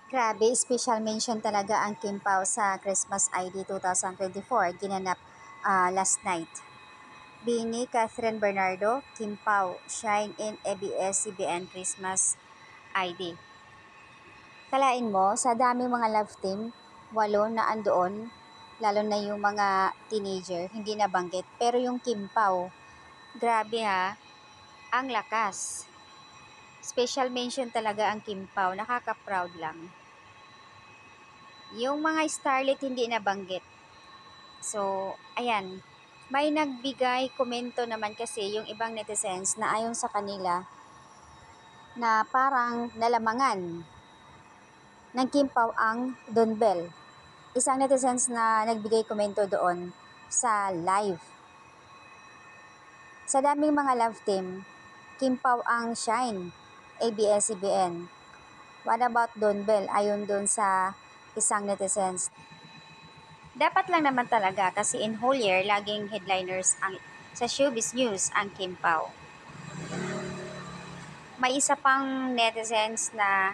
Grabe, special mention talaga ang Kim Pao sa Christmas ID 2024, ginanap last night. Bini Catherine Bernardo, Kim Pao, shine in ABS-CBN Christmas ID. Kalain mo, sa dami mga love team, 8 na andoon, lalo na yung mga teenager, hindi nabanggit. Pero yung Kim Pao, grabe ha, ang lakas. Special mention talaga ang Kim Pao, nakaka-proud lang. Yung mga starlet hindi nabanggit. So, ayan. May nagbigay komento naman kasi yung ibang netizens na ayon sa kanila na parang nalamangan ng Kim Pao ang Don Bell. Isang netizens na nagbigay komento doon sa live. Sa daming mga love team, Kim Pao ang shine, ABS-CBN. What about Don Bell? Ayon doon sa isang netizens. Dapat lang naman talaga kasi in whole year, laging headliners ang sa showbiz news ang Kim Pao. May isa pang netizens na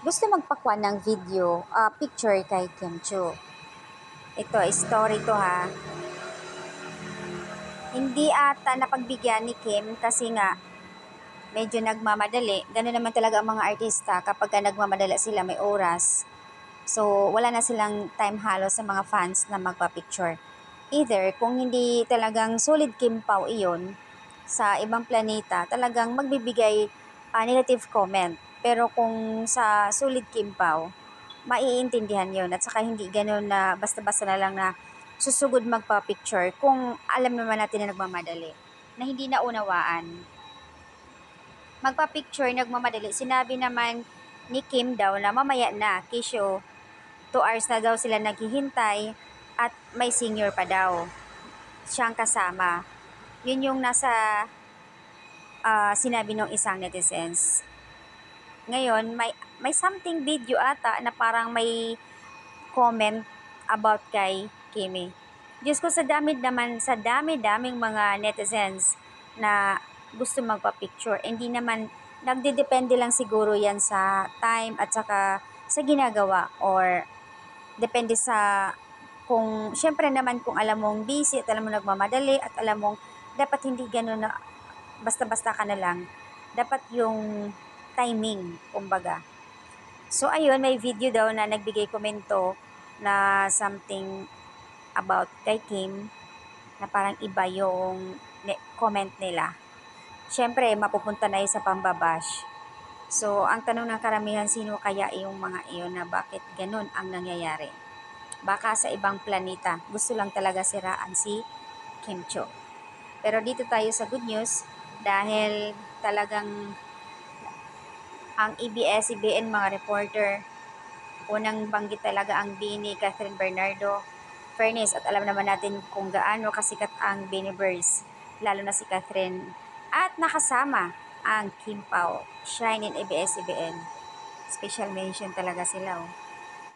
gusto magpakuha ng video, picture kay Kim Chiu. Ito, story to ha. Hindi ata napagbigyan ni Kim kasi nga medyo nagmamadali. Ganun naman talaga ang mga artista kapag nagmamadali sila may oras. So, wala na silang time halos sa mga fans na magpa-picture. Either, kung hindi talagang solid Kim Pao iyon, sa ibang planeta, talagang magbibigay negative comment. Pero kung sa solid Kim Pao, maiintindihan yon at saka hindi ganun na basta-basta na lang na susugod magpa-picture kung alam naman natin na nagmamadali, na hindi naunawaan. Magpa-picture, nagmamadali. Sinabi naman ni Kim daw na mamaya na, kisyo, 2 hours na daw sila naghihintay at may senior pa daw siyang kasama. Yun yung nasa sinabi ng isang netizens. Ngayon, may something video ata na parang may comment about kay Kimi. Diyos ko, sa dami-daming mga netizens na gusto magpa-picture. Hindi naman, nagdedepende lang siguro yan sa time at saka sa ginagawa or depende sa kung, syempre naman kung alam mong busy at alam mo nagmamadali at alam mong dapat hindi ganun na basta-basta ka na lang. Dapat yung timing, kumbaga. So, ayun, may video daw na nagbigay komento na something about kay Kim na parang iba yung comment nila. Siyempre, mapupunta na yun sa pambabash. So, ang tanong ng karamihan, sino kaya yung mga iyon na bakit ganun ang nangyayari? Baka sa ibang planeta, gusto lang talaga siraan si Kim Cho. Pero dito tayo sa good news dahil talagang ang ABS-CBN mga reporter, unang banggit talaga ang Bini Catherine Bernardo. Fairness, at alam naman natin kung gaano kasikat ang Biniverse, lalo na si Catherine. At nakasama ang Kim Pao, shine in ABS-CBN. Special mention talaga sila. Oh.